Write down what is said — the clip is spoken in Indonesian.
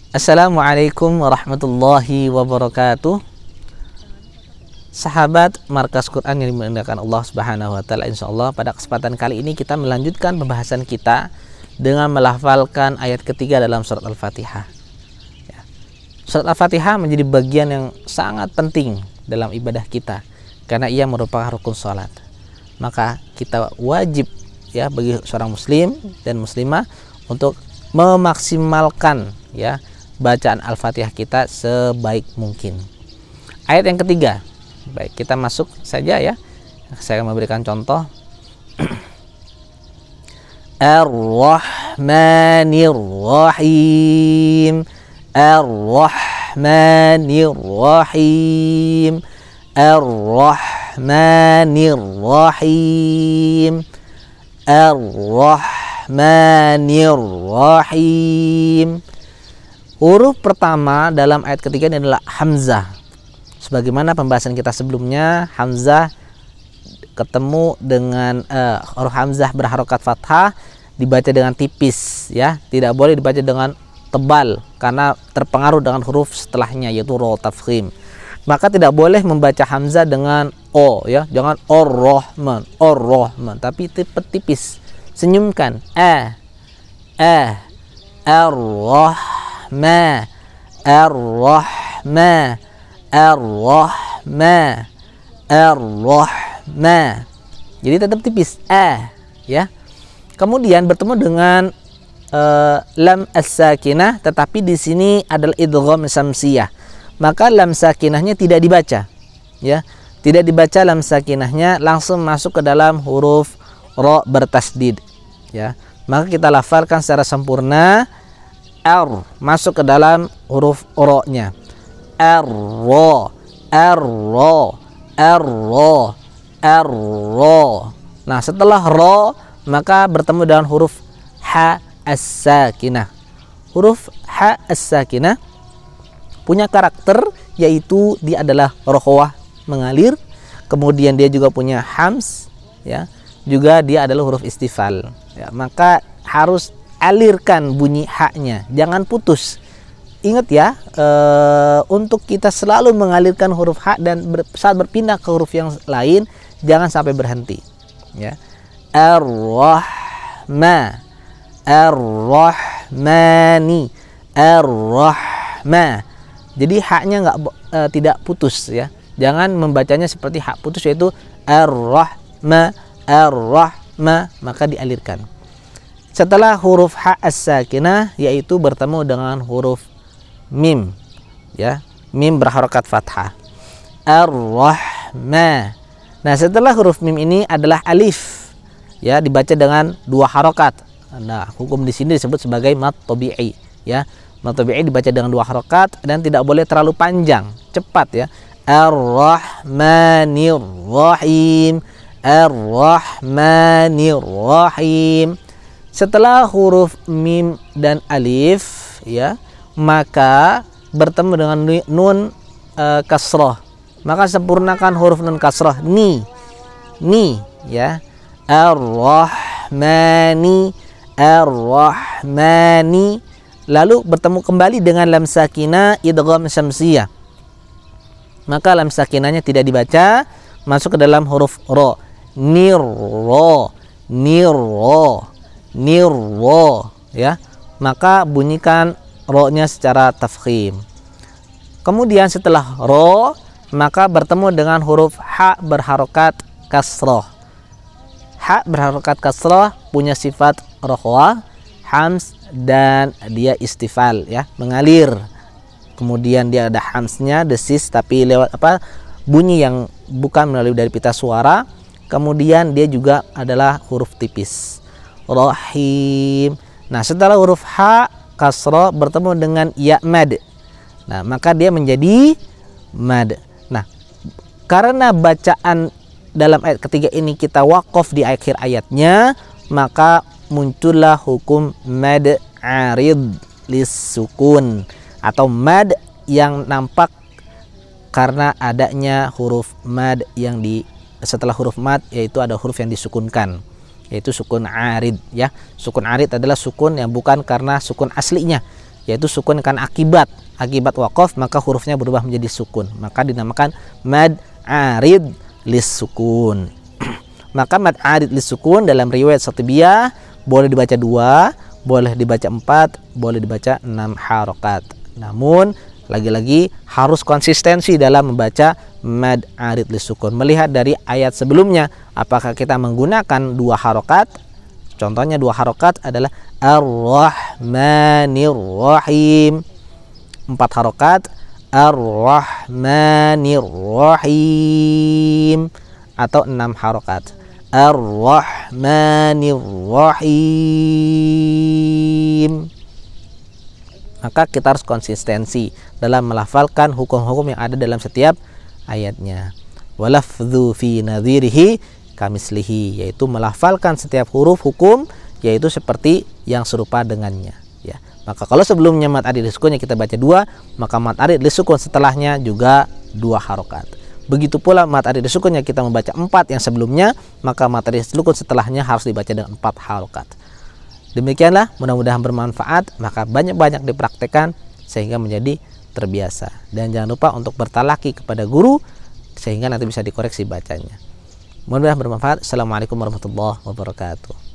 Assalamualaikum warahmatullahi wabarakatuh. Sahabat Markas Quran yang dimuliakan Allah Subhanahu wa taala, insyaallah pada kesempatan kali ini kita melanjutkan pembahasan kita dengan melafalkan ayat ketiga dalam surat Al-Fatihah. Surat Al-Fatihah menjadi bagian yang sangat penting dalam ibadah kita karena ia merupakan rukun salat. Maka kita wajib ya bagi seorang muslim dan muslimah untuk memaksimalkan ya bacaan Al-Fatihah kita sebaik mungkin. Ayat yang ketiga. Baik, kita masuk saja ya. Saya akan memberikan contoh. Ar-Rahmanir-Rahim. Ar-Rahmanir-Rahim. Ar-Rahmanir-Rahim. Ar-Rahmanir-Rahim. Huruf pertama dalam ayat ketiga ini adalah hamzah. Sebagaimana pembahasan kita sebelumnya, hamzah ketemu dengan huruf hamzah berharokat fathah dibaca dengan tipis ya, tidak boleh dibaca dengan tebal karena terpengaruh dengan huruf setelahnya yaitu ro tafkhim. Maka tidak boleh membaca hamzah dengan o ya, jangan or-rahman, tapi tipis. Senyumkan ar-rahma, ar-rahma, ar-rahma, ar-rahma. Jadi tetap tipis ya. Kemudian bertemu dengan lam as-sakinah, tetapi di sini adalah idgham samsiyah. Maka lam sakinahnya tidak dibaca ya. Tidak dibaca lam sakinahnya, langsung masuk ke dalam huruf ro bertasdid ya. Maka kita lafalkan secara sempurna r masuk ke dalam huruf ro-nya. R-ro, R-ro, R-ro, R-ro. Nah, setelah ro maka bertemu dengan huruf ha as-sakinah. Huruf ha as-sakinah punya karakter yaitu dia adalah rokhwah, mengalir. Kemudian dia juga punya hams ya. Juga dia adalah huruf istifal ya. Maka harus alirkan bunyi haknya, jangan putus. Ingat ya, untuk kita selalu mengalirkan huruf hak dan saat berpindah ke huruf yang lain jangan sampai berhenti ya. Ar-Rahma, Ar-Rahmani, Ar-Rahma. Jadi haknya tidak putus ya. Jangan membacanya seperti hak putus yaitu Ar-Rahma, Ar-Rahma, maka dialirkan. Setelah huruf ha as-sakinah yaitu bertemu dengan huruf mim ya, mim berharokat fathah. Ar-Rahma. Nah, setelah huruf mim ini adalah alif ya, dibaca dengan dua harokat. Nah, hukum di sini disebut sebagai mad tabi'i ya. Mad tabi'i dibaca dengan dua harokat dan tidak boleh terlalu panjang, cepat ya. Ar-Rahmanir-Rahim, Ar-Rahmanir-Rahim. Setelah huruf mim dan alif ya, maka bertemu dengan nun kasrah. Maka sempurnakan huruf nun kasrah ni ya. Ar-Rahmani, Ar-Rahmani. Lalu bertemu kembali dengan lam sakinah idgham syamsiyah. Maka lam sakinahnya tidak dibaca, masuk ke dalam huruf ro. Nirro, nirro, nirro ya. Maka bunyikan ro-nya secara tafkhim. Kemudian setelah ro maka bertemu dengan huruf ha berharokat kasroh. Ha berharokat kasroh punya sifat rokhwah, hams, dan dia istifal ya, mengalir. Kemudian dia ada hamsnya, desis, tapi lewat bunyi yang bukan melalui dari pita suara. Kemudian dia juga adalah huruf tipis. Rahim. Nah, setelah huruf ha kasroh bertemu dengan ya mad. Nah, maka dia menjadi mad. Nah, karena bacaan dalam ayat ketiga ini kita wakaf di akhir ayatnya, maka muncullah hukum mad arid lis sukun atau mad yang nampak karena adanya huruf mad yang setelah huruf mad yaitu ada huruf yang disukunkan. yaitu sukun arid ya. Sukun arid adalah sukun yang bukan karena sukun aslinya, yaitu sukun kan akibat waqaf, maka hurufnya berubah menjadi sukun, maka dinamakan mad arid lis sukun. Maka mad arid lis sukun dalam riwayat Syatibiyah boleh dibaca 2, boleh dibaca 4, boleh dibaca 6 harokat. Namun lagi-lagi harus konsistensi dalam membaca mad arid lis sukun. Melihat dari ayat sebelumnya, apakah kita menggunakan 2 harokat? Contohnya 2 harokat adalah Ar-Rahmanir Rahim. 4 harokat Ar-Rahmanir Rahim. Atau 6 harokat Ar-Rahmanir Rahim. Maka kita harus konsistensi dalam melafalkan hukum-hukum yang ada dalam setiap ayatnya. Walafdhu fi nadhirihi kamislihi, yaitu melafalkan setiap huruf hukum yaitu seperti yang serupa dengannya, ya. Maka kalau sebelumnya mad arid lis sukunnya kita baca 2, maka mad arid lis sukun setelahnya juga 2 harokat. Begitu pula mad arid lis sukunnya kita membaca 4 yang sebelumnya, maka mad arid lis sukun setelahnya harus dibaca dengan 4 harokat. Demikianlah, mudah-mudahan bermanfaat, maka banyak-banyak dipraktekkan sehingga menjadi terbiasa. Dan jangan lupa untuk bertalaki kepada guru sehingga nanti bisa dikoreksi bacanya. Mudah-mudahan bermanfaat. Assalamualaikum warahmatullahi wabarakatuh.